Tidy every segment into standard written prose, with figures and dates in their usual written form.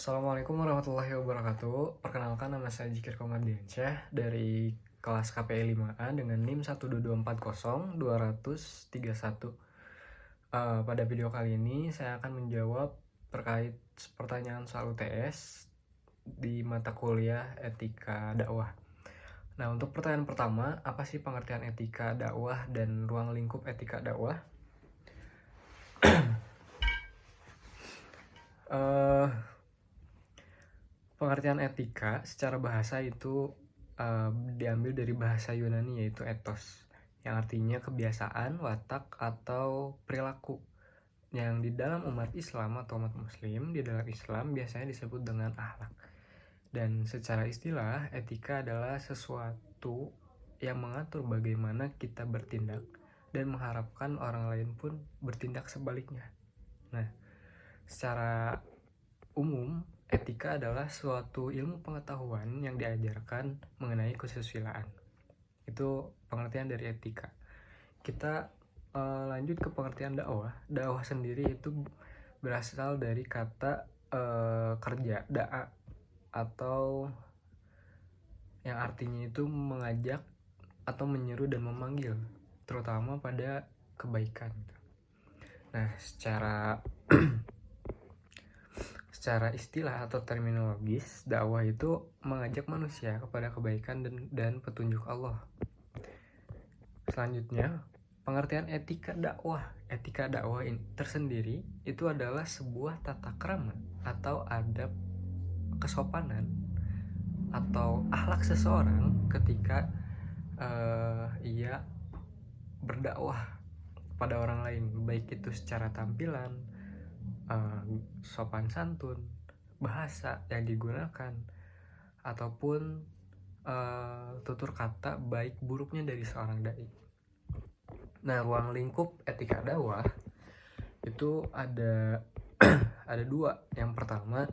Assalamualaikum warahmatullahi wabarakatuh. Perkenalkan, nama saya Zikir Komardiansyah dari kelas KPI 5A dengan NIM 12240-231. Pada video kali ini saya akan menjawab terkait pertanyaan soal UTS di mata kuliah Etika Dakwah. Nah, untuk pertanyaan pertama, apa sih pengertian etika dakwah dan ruang lingkup etika dakwah? Pengertian etika secara bahasa itu diambil dari bahasa Yunani, yaitu ethos, yang artinya kebiasaan, watak, atau perilaku yang di dalam umat Islam atau umat Muslim di dalam Islam biasanya disebut dengan akhlak. Dan secara istilah, etika adalah sesuatu yang mengatur bagaimana kita bertindak dan mengharapkan orang lain pun bertindak sebaliknya. Nah, secara umum, etika adalah suatu ilmu pengetahuan yang diajarkan mengenai kesusilaan. Itu pengertian dari etika. Kita lanjut ke pengertian dakwah. Dakwah sendiri itu berasal dari kata kerja, da'a, atau yang artinya itu mengajak atau menyeru dan memanggil, terutama pada kebaikan. Nah, secara istilah atau terminologis, dakwah itu mengajak manusia kepada kebaikan dan petunjuk Allah. Selanjutnya, pengertian etika dakwah. Etika dakwah tersendiri itu adalah sebuah tata krama atau adab kesopanan atau akhlak seseorang ketika ia berdakwah pada orang lain, baik itu secara tampilan, sopan santun, bahasa yang digunakan, ataupun tutur kata baik buruknya dari seorang dai. Nah, ruang lingkup etika dakwah itu ada ada dua. Yang pertama,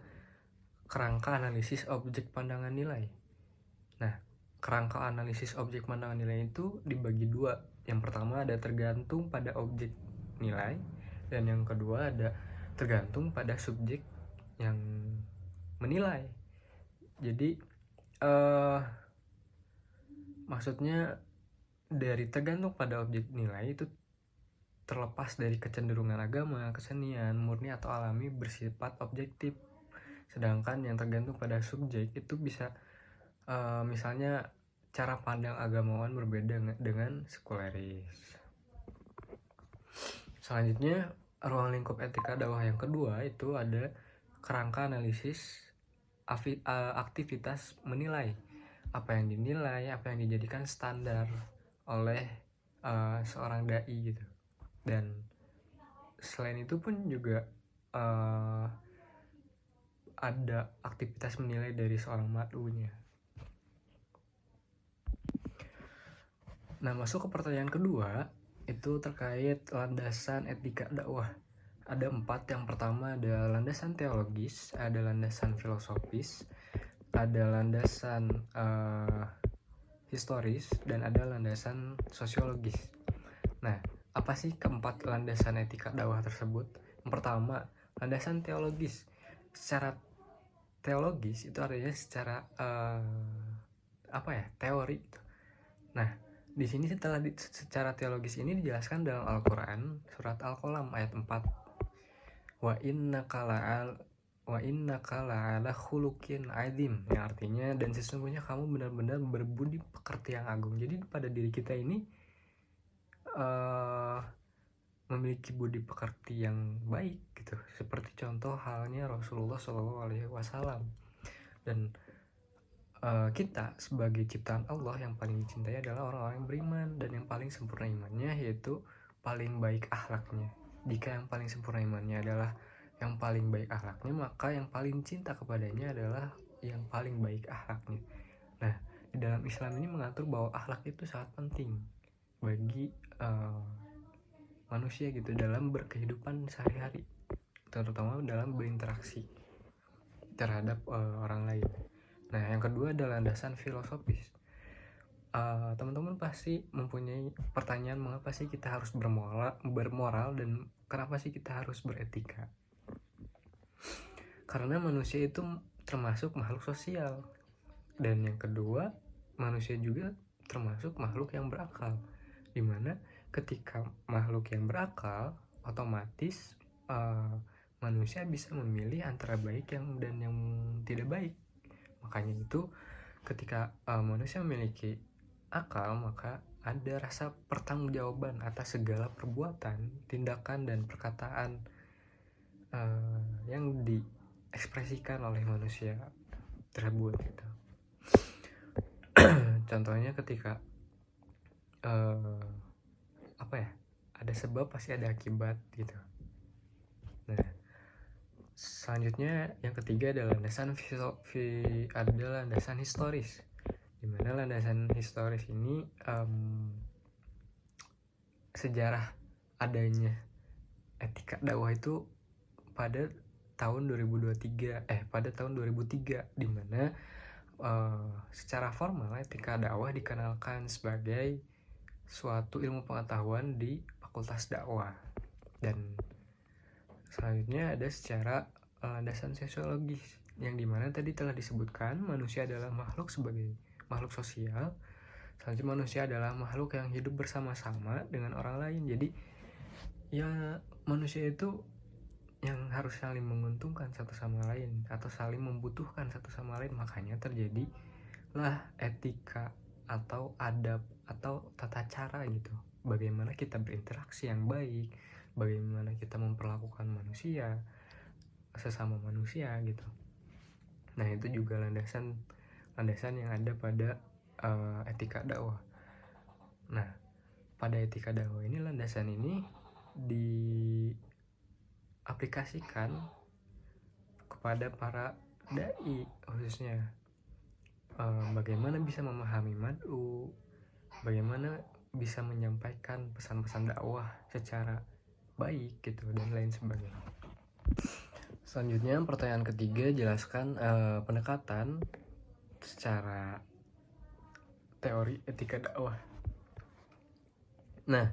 kerangka analisis objek pandangan nilai. Nah, kerangka analisis objek pandangan nilai itu dibagi dua. Yang pertama ada tergantung pada objek nilai, dan yang kedua ada tergantung pada subjek yang menilai. Jadi maksudnya dari tergantung pada objek nilai itu terlepas dari kecenderungan agama, kesenian, murni atau alami, bersifat objektif. Sedangkan yang tergantung pada subjek itu bisa misalnya cara pandang agamawan berbeda dengan sekuleris. Selanjutnya, ruang lingkup etika dakwah yang kedua itu ada kerangka analisis aktivitas menilai. Apa yang dinilai, apa yang dijadikan standar oleh seorang dai gitu. Dan selain itu pun juga ada aktivitas menilai dari seorang mad'unya. Nah, masuk ke pertanyaan kedua, itu terkait landasan etika dakwah. Ada 4. Yang pertama ada landasan teologis, ada landasan filosofis, ada landasan historis, dan ada landasan sosiologis. Nah, apa sih keempat landasan etika dakwah tersebut? Yang pertama, landasan teologis. Secara teologis itu artinya secara teori. Nah, di sini secara teologis ini dijelaskan dalam Al-Quran, surat Al-Qalam ayat 4. Wa innaka la'ala khuluqin adzim, yang artinya dan sesungguhnya kamu benar-benar berbudi pekerti yang agung. Jadi pada diri kita ini memiliki budi pekerti yang baik gitu, seperti contoh halnya Rasulullah SAW. Dan kita sebagai ciptaan Allah yang paling dicintai adalah orang-orang yang beriman, dan yang paling sempurna imannya yaitu paling baik akhlaknya. Jika yang paling sempurna imannya adalah yang paling baik akhlaknya, maka yang paling cinta kepadanya adalah yang paling baik akhlaknya. Nah, di dalam Islam ini mengatur bahwa akhlak itu sangat penting bagi manusia gitu dalam berkehidupan sehari-hari, terutama dalam berinteraksi terhadap orang lain. Nah, yang kedua adalah landasan filosofis. Teman-teman pasti mempunyai pertanyaan, mengapa sih kita harus bermoral dan kenapa sih kita harus beretika? karena manusia itu termasuk makhluk sosial. Dan yang kedua, manusia juga termasuk makhluk yang berakal, dimana ketika makhluk yang berakal, otomatis manusia bisa memilih antara baik dan yang tidak baik. Makanya itu ketika manusia memiliki akal, maka ada rasa pertanggungjawaban atas segala perbuatan, tindakan, dan perkataan yang diekspresikan oleh manusia tersebut gitu. Contohnya ketika ada sebab pasti ada akibat gitu. Nah, selanjutnya yang ketiga adalah landasan historis, dimana landasan historis ini sejarah adanya etika dakwah itu pada tahun 2003, dimana secara formal etika dakwah dikenalkan sebagai suatu ilmu pengetahuan di Fakultas Dakwah. Dan selanjutnya ada secara landasan sosiologis, yang dimana tadi telah disebutkan manusia adalah makhluk sebagai makhluk sosial. Selanjutnya manusia adalah makhluk yang hidup bersama-sama dengan orang lain. Jadi ya manusia itu yang harus saling menguntungkan satu sama lain atau saling membutuhkan satu sama lain. Makanya terjadilah etika atau adab atau tata cara gitu, bagaimana kita berinteraksi yang baik, bagaimana kita memperlakukan manusia, sesama manusia gitu. Nah, itu juga landasan yang ada pada etika dakwah. Nah, pada etika dakwah ini, landasan ini diaplikasikan kepada para dai khususnya. Bagaimana bisa memahami mad'u, bagaimana bisa menyampaikan pesan-pesan dakwah secara baik gitu, dan lain sebagainya. Selanjutnya, pertanyaan ketiga, jelaskan pendekatan secara teori etika dakwah. Nah,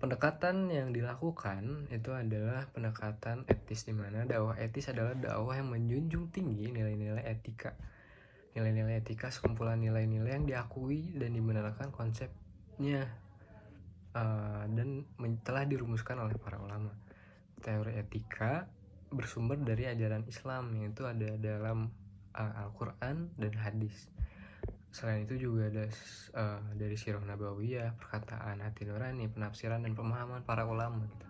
pendekatan yang dilakukan itu adalah pendekatan etis, di mana dakwah etis adalah dakwah yang menjunjung tinggi nilai-nilai etika. Nilai-nilai etika sekumpulan nilai-nilai yang diakui dan dibenarkan konsepnya dan telah dirumuskan oleh para ulama. Teori etika bersumber dari ajaran Islam, yaitu ada dalam Al-Quran dan hadis. Selain itu juga ada dari Sirah Nabawiyah, perkataan hati nurani, penafsiran dan pemahaman para ulama gitu,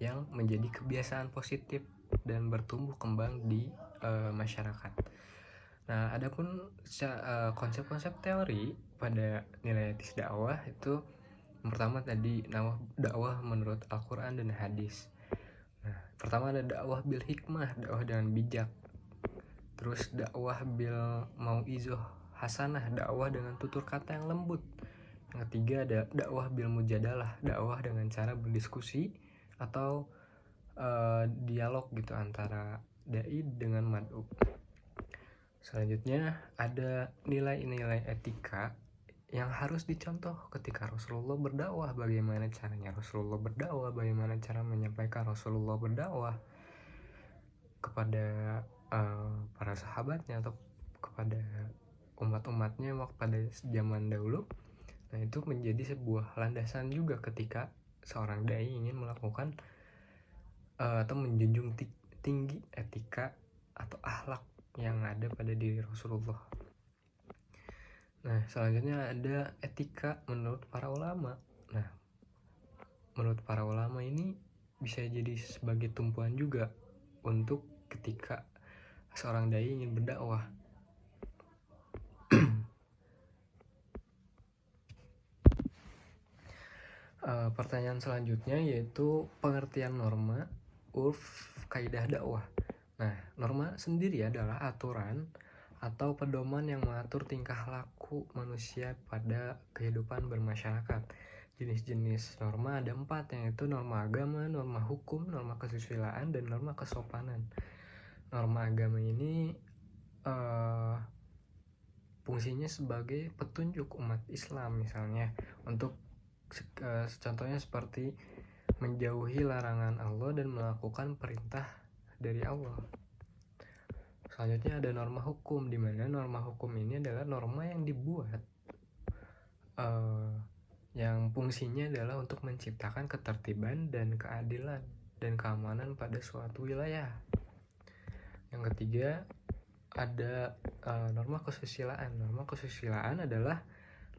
yang menjadi kebiasaan positif dan bertumbuh kembang di masyarakat. Nah, adapun konsep-konsep teori pada nilai etis dakwah itu, yang pertama tadi dakwah menurut Al-Quran dan hadis. Nah, pertama ada dakwah bil hikmah, dakwah dengan bijak. Terus dakwah bil mau'izoh hasanah, dakwah dengan tutur kata yang lembut. Yang ketiga ada dakwah bil mujadalah, dakwah dengan cara berdiskusi atau dialog gitu antara dai dengan mad'u. Selanjutnya ada nilai-nilai etika yang harus dicontoh ketika Rasulullah berdakwah. Bagaimana caranya Rasulullah berdakwah, bagaimana cara menyampaikan Rasulullah berdakwah kepada para sahabatnya atau kepada umat-umatnya pada zaman dahulu. Nah, itu menjadi sebuah landasan juga ketika seorang dai ingin melakukan atau menjunjung tinggi etika atau akhlak yang ada pada diri Rasulullah. Nah, selanjutnya ada etika menurut para ulama. Nah, menurut para ulama ini bisa jadi sebagai tumpuan juga untuk ketika seorang dai ingin berdakwah. Pertanyaan selanjutnya yaitu pengertian norma, urf, kaidah dakwah. Nah, norma sendiri adalah aturan atau pedoman yang mengatur tingkah laku manusia pada kehidupan bermasyarakat. Jenis-jenis norma ada 4, yaitu norma agama, norma hukum, norma kesusilaan, dan norma kesopanan. Norma agama ini fungsinya sebagai petunjuk umat Islam, misalnya untuk contohnya seperti menjauhi larangan Allah dan melakukan perintah dari Allah. Selanjutnya ada norma hukum, di mana norma hukum ini adalah norma yang dibuat yang fungsinya adalah untuk menciptakan ketertiban dan keadilan dan keamanan pada suatu wilayah. Yang ketiga ada norma kesusilaan. Norma kesusilaan adalah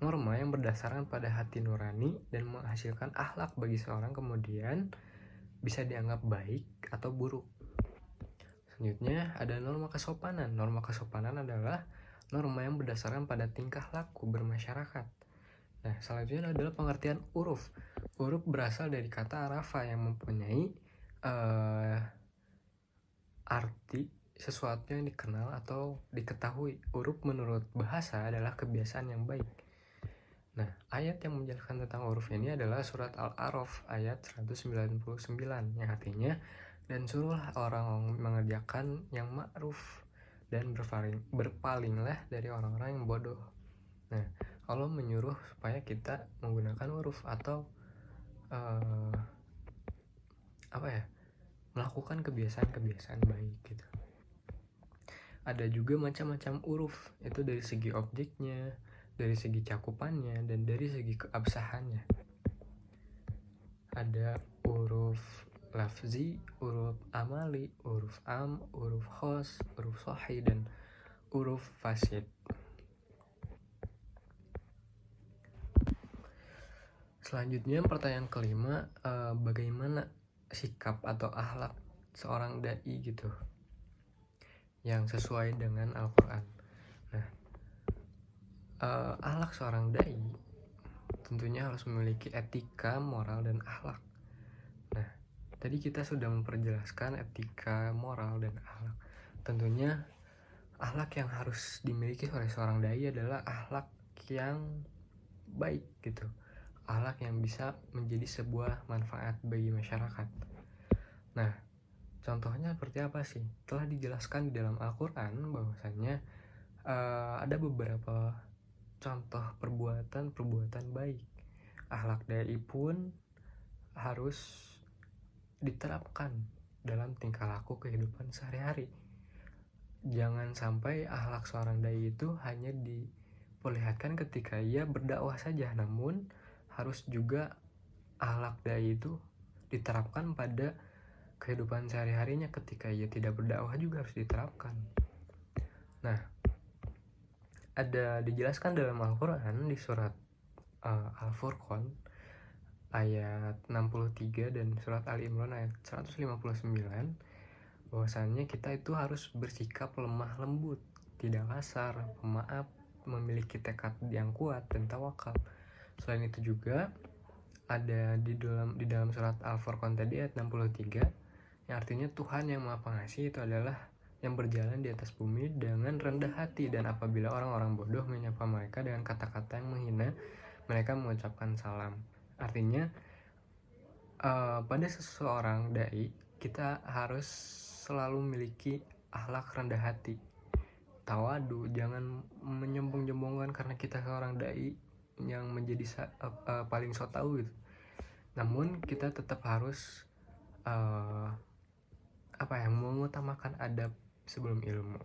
norma yang berdasarkan pada hati nurani dan menghasilkan akhlak bagi seorang, kemudian bisa dianggap baik atau buruk. Selanjutnya ada norma kesopanan. Norma kesopanan adalah norma yang berdasarkan pada tingkah laku bermasyarakat. Nah, selanjutnya adalah pengertian uruf. Uruf berasal dari kata arafa yang mempunyai arti sesuatu yang dikenal atau diketahui. Uruf menurut bahasa adalah kebiasaan yang baik. Nah, ayat yang menjelaskan tentang uruf ini adalah surat Al-A'raf ayat 199 yang artinya, dan suruhlah orang mengerjakan yang ma'ruf dan berpalinglah dari orang-orang yang bodoh. Nah, Allah menyuruh supaya kita menggunakan huruf atau melakukan kebiasaan-kebiasaan baik gitu. Ada juga macam-macam huruf, itu dari segi objeknya, dari segi cakupannya, dan dari segi keabsahannya. Ada huruf lafzi, huruf amali, huruf am, huruf khos, huruf sahih, dan huruf fasid. Selanjutnya pertanyaan kelima, bagaimana sikap atau akhlak seorang dai gitu yang sesuai dengan Al-Quran. Nah, akhlak seorang dai tentunya harus memiliki etika, moral, dan akhlak. Nah, tadi kita sudah memperjelaskan etika, moral, dan akhlak. Tentunya akhlak yang harus dimiliki oleh seorang dai adalah akhlak yang baik gitu, akhlak yang bisa menjadi sebuah manfaat bagi masyarakat. Nah, contohnya seperti apa sih? Telah dijelaskan di dalam Al-Quran bahwasanya ada beberapa contoh perbuatan baik. Akhlak dai pun harus diterapkan dalam tingkah laku kehidupan sehari-hari. Jangan sampai akhlak seorang dai itu hanya diperlihatkan ketika ia berdakwah saja, namun harus juga akhlak dai itu diterapkan pada kehidupan sehari-harinya. Ketika ia tidak berdakwah juga harus diterapkan. Nah, ada dijelaskan dalam Al-Quran di surat Al-Furqan ayat 63 dan surat Ali Imran ayat 159 bahwasannya kita itu harus bersikap lemah lembut, tidak kasar, pemaaf, memiliki tekad yang kuat dan tawakal. Selain itu juga ada di dalam surat Al-Furqan tadi ayat 63 yang artinya Tuhan yang Maha Pengasih itu adalah yang berjalan di atas bumi dengan rendah hati, dan apabila orang-orang bodoh menyapa mereka dengan kata-kata yang menghina, mereka mengucapkan salam. Artinya pada seseorang dai kita harus selalu memiliki akhlak rendah hati, tawadu, jangan menyombong-nyombongkan karena kita seorang dai yang menjadi paling so tahu gitu. Namun kita tetap harus mengutamakan adab sebelum ilmu